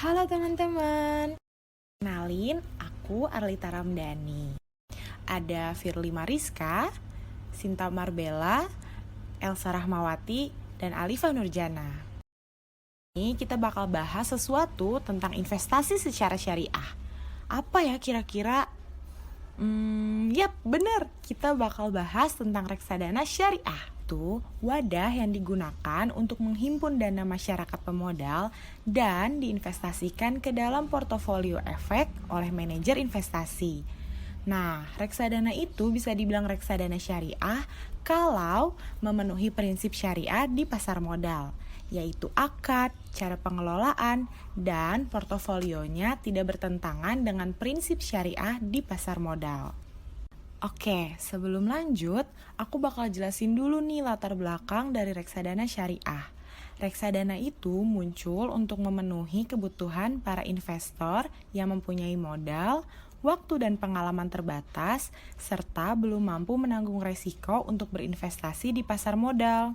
Halo teman-teman, kenalin aku Arlita Ramdhani. Ada Firly Mariska, Sinta Marbella, Elsa Rahmawati, dan Alifa Nurjana. Ini kita bakal bahas sesuatu tentang investasi secara syariah. Apa ya kira-kira? Yap, bener. Kita bakal bahas tentang reksadana syariah. Itu wadah yang digunakan untuk menghimpun dana masyarakat pemodal dan diinvestasikan ke dalam portofolio efek oleh manajer investasi. Nah, reksadana itu bisa dibilang reksadana syariah kalau memenuhi prinsip syariah di pasar modal, yaitu akad, cara pengelolaan, dan portofolionya tidak bertentangan dengan prinsip syariah di pasar modal. Oke, sebelum lanjut, aku bakal jelasin dulu nih latar belakang dari reksadana syariah. Reksadana itu muncul untuk memenuhi kebutuhan para investor yang mempunyai modal, waktu dan pengalaman terbatas, serta belum mampu menanggung resiko untuk berinvestasi di pasar modal.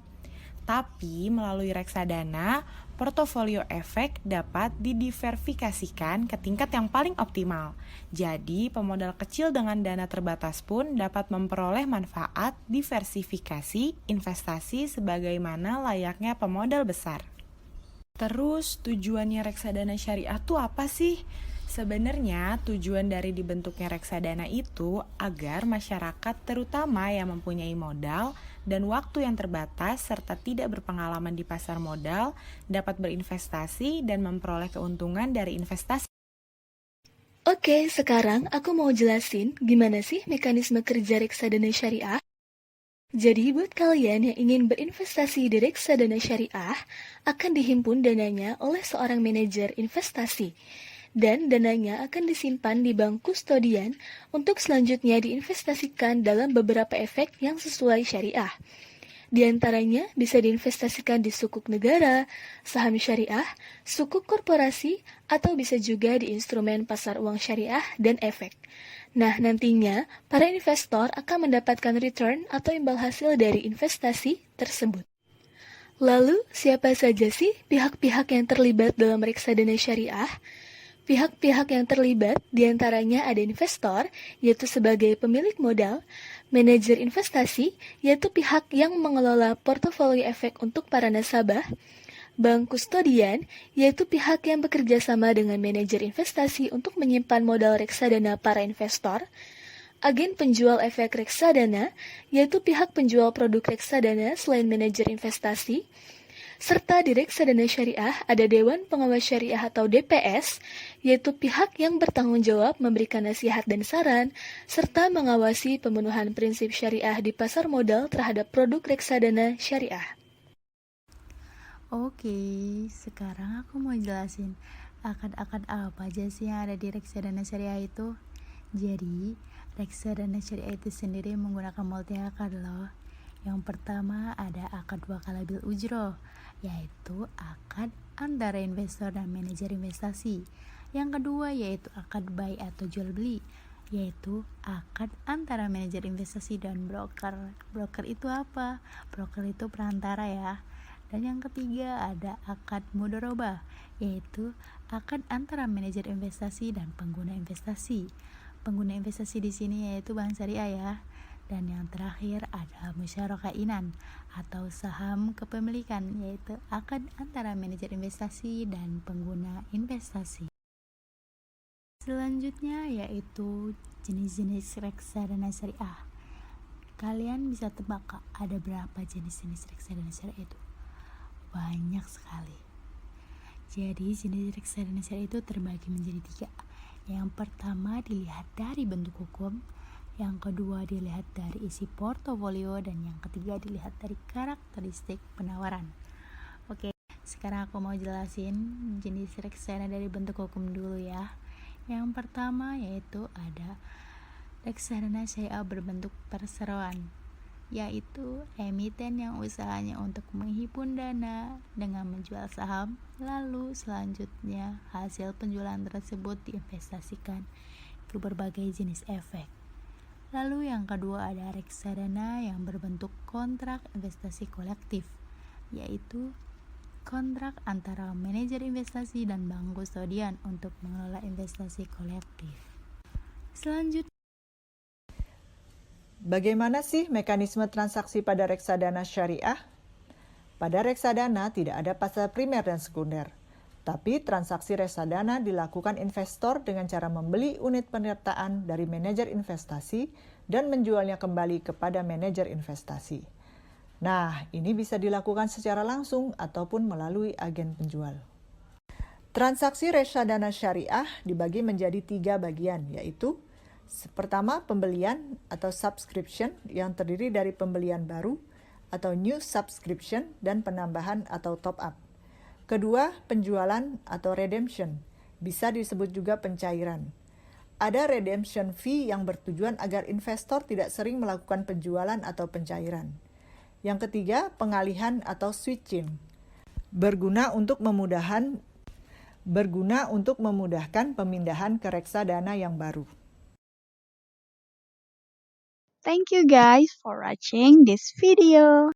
Tapi melalui reksadana, portofolio efek dapat didiversifikasikan ke tingkat yang paling optimal. Jadi, pemodal kecil dengan dana terbatas pun dapat memperoleh manfaat diversifikasi investasi sebagaimana layaknya pemodal besar. Terus tujuannya reksadana syariah tuh apa sih? Sebenarnya tujuan dari dibentuknya reksadana itu agar masyarakat terutama yang mempunyai modal dan waktu yang terbatas serta tidak berpengalaman di pasar modal dapat berinvestasi dan memperoleh keuntungan dari investasi. Oke, sekarang aku mau jelasin gimana sih mekanisme kerja reksadana syariah. Jadi buat kalian yang ingin berinvestasi di reksadana syariah, akan dihimpun dananya oleh seorang manajer investasi. Dan dananya akan disimpan di bank kustodian untuk selanjutnya diinvestasikan dalam beberapa efek yang sesuai syariah. Di antaranya bisa diinvestasikan di sukuk negara, saham syariah, sukuk korporasi, atau bisa juga di instrumen pasar uang syariah dan efek. Nah, nantinya para investor akan mendapatkan return atau imbal hasil dari investasi tersebut. Lalu, siapa saja sih pihak-pihak yang terlibat dalam reksadana syariah? Pihak-pihak yang terlibat diantaranya ada investor, yaitu sebagai pemilik modal, manajer investasi, yaitu pihak yang mengelola portofolio efek untuk para nasabah, bank kustodian, yaitu pihak yang bekerja sama dengan manajer investasi untuk menyimpan modal reksadana para investor, agen penjual efek reksadana, yaitu pihak penjual produk reksadana selain manajer investasi, serta di reksadana syariah ada Dewan Pengawas Syariah atau DPS, yaitu pihak yang bertanggung jawab memberikan nasihat dan saran, serta mengawasi pemenuhan prinsip syariah di pasar modal terhadap produk reksadana syariah. Oke, sekarang aku mau jelasin akad-akad apa aja sih yang ada di reksadana syariah itu. Jadi, reksadana syariah itu sendiri menggunakan multi akad loh. Yang pertama ada akad wakalabil ujroh, yaitu akad antara investor dan manajer investasi. Yang kedua yaitu akad buy atau jual beli, yaitu akad antara manajer investasi dan broker. Broker itu apa? Broker itu perantara ya. Dan yang ketiga ada akad mudharabah, yaitu akad antara manajer investasi dan pengguna investasi. Pengguna investasi di sini yaitu bank syariah ya. Dan yang terakhir ada musyarakah inan atau saham kepemilikan, yaitu akad antara manajer investasi dan pengguna investasi. Selanjutnya yaitu jenis-jenis reksadana syariah. Kalian bisa tebak ada berapa jenis-jenis reksadana syariah itu? Banyak sekali. Jadi jenis reksadana syariah itu terbagi menjadi 3. Yang pertama dilihat dari bentuk hukum, yang kedua dilihat dari isi portofolio, dan yang ketiga dilihat dari karakteristik penawaran. Oke, sekarang aku mau jelasin jenis reksadana dari bentuk hukum dulu ya. Yang pertama yaitu ada reksadana syariah berbentuk perseroan, yaitu emiten yang usahanya untuk menghimpun dana dengan menjual saham, lalu selanjutnya hasil penjualan tersebut diinvestasikan ke berbagai jenis efek. Lalu yang kedua ada reksadana yang berbentuk kontrak investasi kolektif, yaitu kontrak antara manajer investasi dan bank kustodian untuk mengelola investasi kolektif. Selanjutnya, Bagaimana sih mekanisme transaksi pada reksadana syariah? Pada reksadana tidak ada pasar primer dan sekunder, tapi transaksi reksadana dilakukan investor dengan cara membeli unit penyertaan dari manajer investasi dan menjualnya kembali kepada manajer investasi. Nah, ini bisa dilakukan secara langsung ataupun melalui agen penjual. Transaksi reksadana syariah dibagi menjadi 3 bagian, yaitu pertama, pembelian atau subscription yang terdiri dari pembelian baru atau new subscription dan penambahan atau top up. Kedua, penjualan atau redemption, bisa disebut juga pencairan. Ada redemption fee yang bertujuan agar investor tidak sering melakukan penjualan atau pencairan. Yang ketiga, pengalihan atau switching, berguna untuk memudahkan pemindahan ke reksadana yang baru. Thank you guys for watching this video.